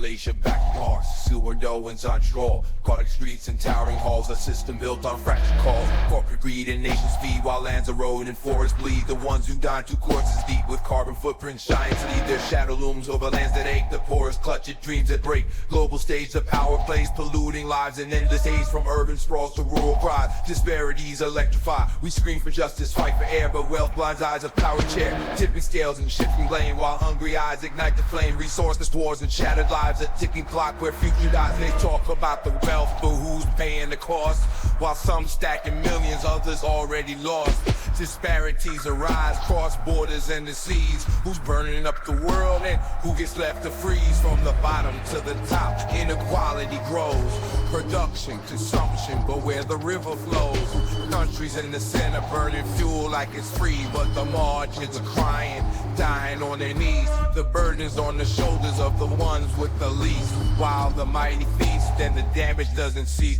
population back bars, sewer doings on draw, aquatic streets and towering halls, a system built on fractured calls. Corporate greed and nations feed while lands erode and forests bleed. The ones who dine 2 courses deep with carbon footprints, giants leave their shadow looms over lands that ache. The poorest clutch at dreams that break. Global stage, the power plays, polluting lives in endless haze. From urban sprawls to rural cries, disparities electrify. We scream for justice, fight for air, but wealth blinds eyes of power chair. Tipping scales and shifting blame while hungry eyes ignite the flame. Resourceless wars and shattered lives, a ticking clock where future dies. They talk about the wealth, but who's paying the cost? While some stacking millions, others already lost. Disparities arise, cross borders and the seas. Who's burning up the world and who gets left to freeze? From the bottom to the top, inequality grows. Production, consumption, but where the river flows. Countries in the center burning fuel like it's free, but the margins are crying, dying on their knees. The burden is on the shoulders of the ones with the least. While the mighty feast and the damage doesn't cease.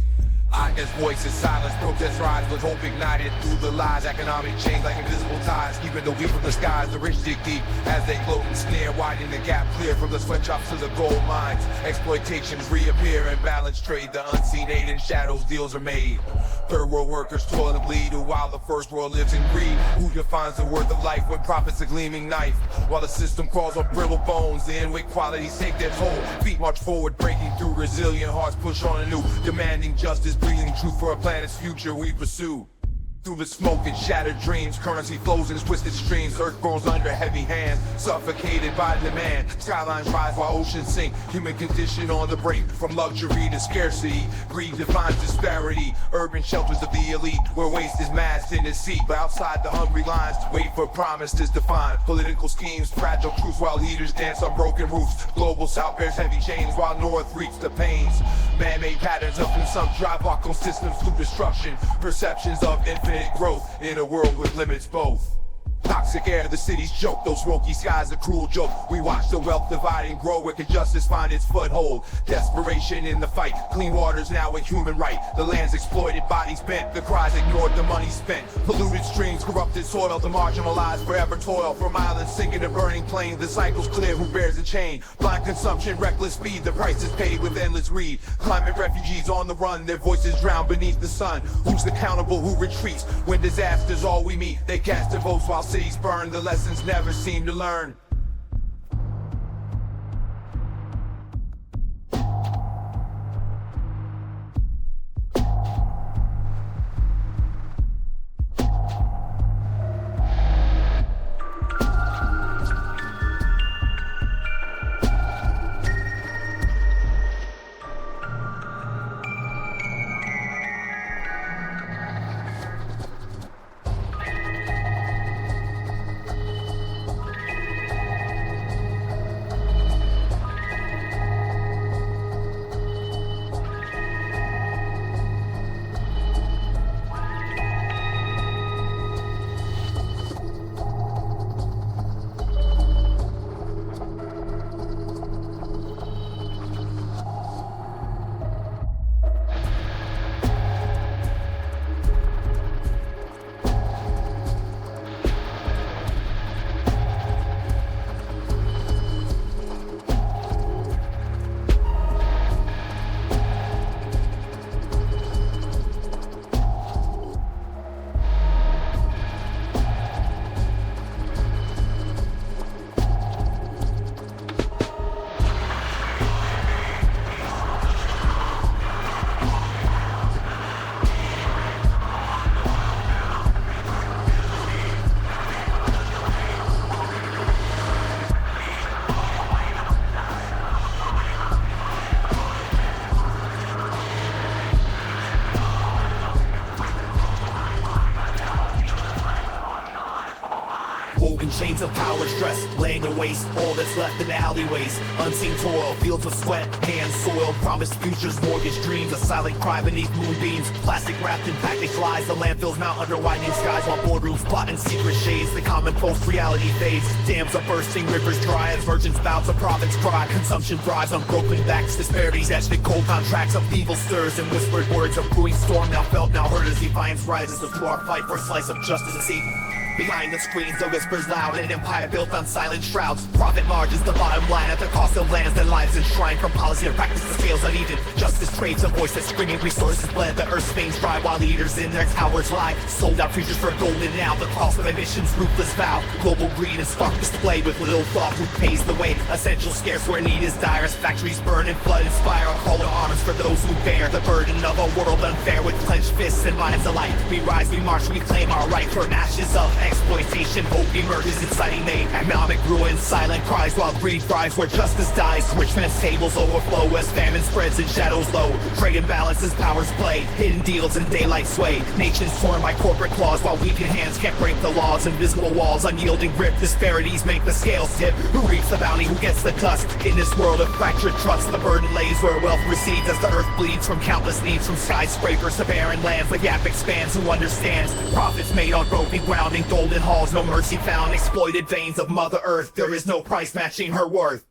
I as voices silence, protest rise with hope ignited through the lies. Economic change like invisible ties, keeping the weak from the skies. The rich dig deep as they gloat and snare, widening the gap clear from the sweatshops to the gold mines. Exploitations reappear and balance trade. The unseen aid in shadows deals are made. Third world workers toil and bleed while the first world lives in greed. Who defines the worth of life when profit's a gleaming knife? While the system crawls on brittle bones, the inequalities take their toll. Feet march forward, breaking through, resilient hearts push on anew, demanding justice, breathing truth for a planet's future we pursue. Through the smoke and shattered dreams, currency flows in twisted streams. Earth grows under heavy hands, suffocated by demand. Skylines rise while oceans sink, human condition on the brink. From luxury to scarcity, greed defines disparity. Urban shelters of the elite, where waste is massed in the sea. But outside the hungry lines, wait for promises defined. Political schemes, fragile truths while leaders dance on broken roofs. Global south bears heavy chains while north reaps the pains. Man-made patterns of consumption drive local systems through destruction. Perceptions of infinite growth in a world with limits both. Toxic air, the city's joke, those smoky skies, a cruel joke. We watch the wealth divide and grow, where can justice find its foothold? Desperation in the fight, clean water's now a human right. The land's exploited, bodies bent, the cries ignored, the money spent. Polluted streams, corrupted soil, the marginalized forever toil. From islands sinking to burning plains, the cycle's clear, who bears the chain? Blind consumption, reckless speed, the price is paid with endless greed. Climate refugees on the run, their voices drown beneath the sun. Who's accountable, who retreats? When disaster's all we meet, they cast their votes while cities burn, the lessons never seem to learn. Chains of power stress, laying to waste all that's left in the alleyways. Unseen toil, fields of sweat, hands soiled. Promised futures, mortgage dreams, a silent cry beneath moonbeams. Plastic wrapped in packaged lies, the landfills mount under widening skies. While boardrooms plot in secret shades, the commonplace reality fades. Dams are bursting, rivers dry as virgins bow to prophets cry. Consumption thrives on broken backs, disparities etched in cold contracts. Upheaval stirs and whispered words of brewing storm, now felt, now heard as defiance rises to our fight for a slice of justice. See, Behind the screens, the whispers loud. An empire built on silent shrouds. Profit margins, the bottom line at the cost of lands and lives enshrined. From policy to practice, the scales uneven. Justice trades a voice that's screaming. Resources bled, the earth's veins dry, while leaders in their towers lie. Sold out futures for golden now. The cost of ambition's ruthless vow. Global greed and stark display with little thought who pays the way. Essential scarce where need is dire. As factories burn and flood inspire. A call to arms for those who bear the burden of a world unfair. With clenched fists and minds alike, we rise, we march, we claim our right. From ashes of exploitation, hope emerges, inciting the economic ruin. Silent cries while greed thrives where justice dies. Rich men's tables overflow as famine spreads and shadows low. Trade imbalances, powers play, hidden deals and daylight sway. Nations torn by corporate claws while weakened hands can't break the laws. Invisible walls, unyielding grip, disparities make the scales tip. Who reaps the bounty, who gets the dust? In this world of fractured trust, the burden lays where wealth recedes as the earth bleeds from countless needs. From skyscrapers to barren lands, the gap expands. Who understands? Profits made on broken ground in golden halls, no mercy found. Exploited veins of Mother Earth, there is no price matching her worth.